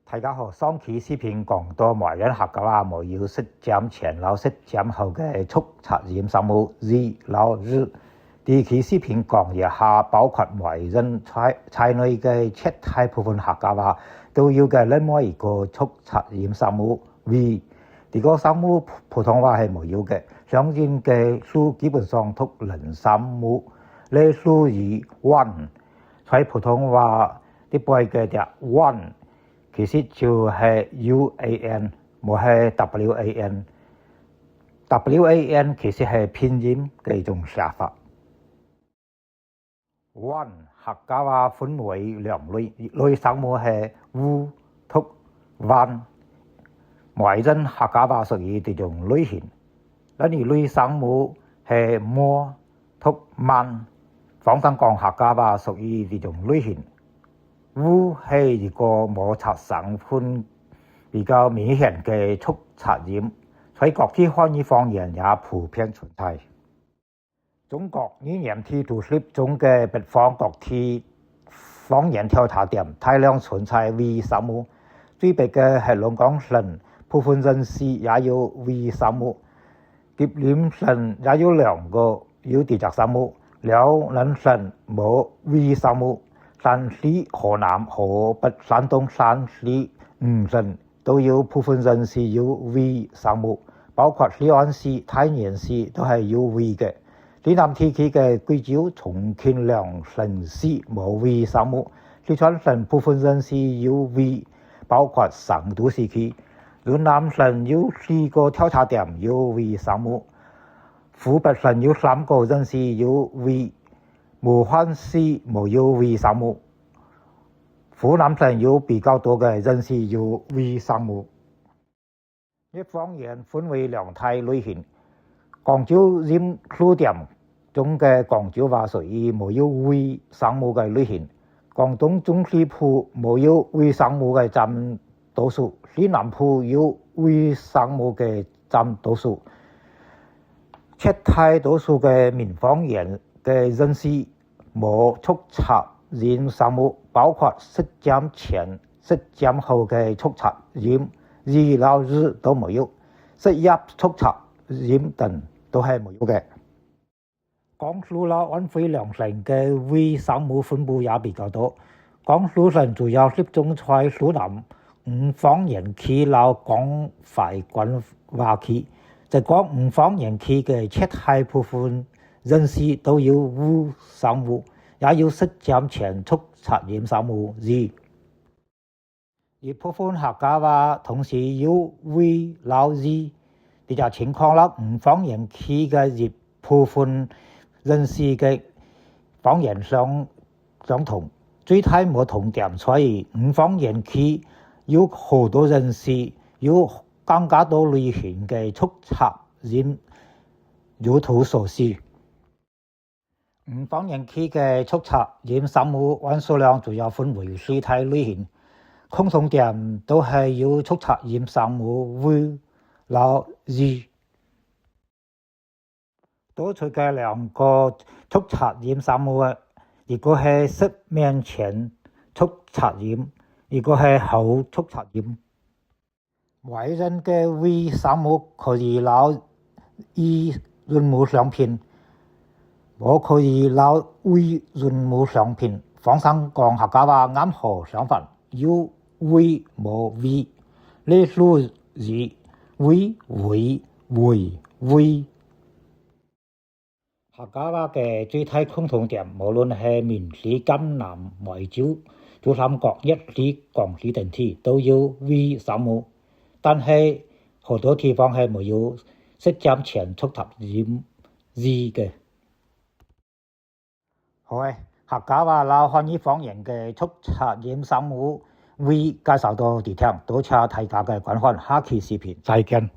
大家好，上期視頻講到華人客家話冇有實踐前和實踐後嘅速測驗生物字和日。第二期視頻講一下包括華人在內嘅絕大部分客家話都有嘅另外一個速測驗生物 V。呢個生物普通話係冇有嘅，常見嘅數基本上都零生物，例如以 one， 在普通話啲背嘅 one。其實就係 UAN， 冇係 WAN。WAN 其實係拼音嘅一種寫法。One 客家話分為兩類，一類生物係烏同灣，華人客家話屬於呢種類型。另一類生物係摸同萬，廣東講客家話屬於呢種類型。烏係一個摩擦成分比較明顯嘅速測驗，在各地漢語方言也普遍存在。中國語言地圖集中嘅北方各地方言調查點大量存在 V 生物，最北嘅係龍崗省，部分人士也有 V 生物。吉林省也有兩個有呢隻生物，遼寧省冇 V 生物。山西、河南、河北、山東、山西5省都有部分人士有 V 生物，包括西安市、太原市都係有 V 嘅。嶺南地區嘅貴州、重慶兩省市冇 V 生物，四川省部分人士有 V， 包括成都市區。雲南省有4個調查點有 V 生物，湖北省有3個人士有 V。武漢市冇有 V 生物，湖南省有比較多嘅人士有 V 生物。粵方言分為兩大類型，廣州佔數點中嘅廣州話屬於冇有 V 生物嘅類型，廣東中西部冇有 V 生物嘅佔多數，西南部有 V 生物嘅佔多數。絕大多數嘅閩方言嘅人士冇速測驗生物，包括實踐前、實踐後嘅速測驗，字和日都冇有，實驗速測驗等都係冇有嘅。江蘇和安徽兩省嘅 V 生物分布也比較多，江蘇省主要集中在蘇南5方言區和廣淮管轄區，在廣5方言區嘅絕大部分人士都有 V 生物，也有實踐前速測驗生物 Z。一部分客家話同時有 V 和 Z， 呢個情況啦，5方言區嘅一部分人士嘅方言相同，最大唔同點在於5方言區有好多人士有更加多類型嘅速測驗，如圖所示。5方言區嘅速測驗生物按數量主要分為4大類型，共同點都係有速測驗生物 V 和 Z。多出嘅兩個速測驗生物，一個係實驗前速測驗，一個係後速測驗。華人嘅 V 生物可以撈以潤物相拼，我可以撈 V 潤物相拼。廣東講客家話啱好相反，有 V 冇 V， 例如以 V 客家話嘅最大共同點，無論係閩西、贛南、惠州、珠三角、粵西、廣西等地都有 V 生物，但係好多地方係冇有實踐前速測驗 Z 嘅。好嘅，客家話和漢語方言嘅速測驗生物 V 介紹到呢度，多謝大家嘅觀看，下期視頻再見。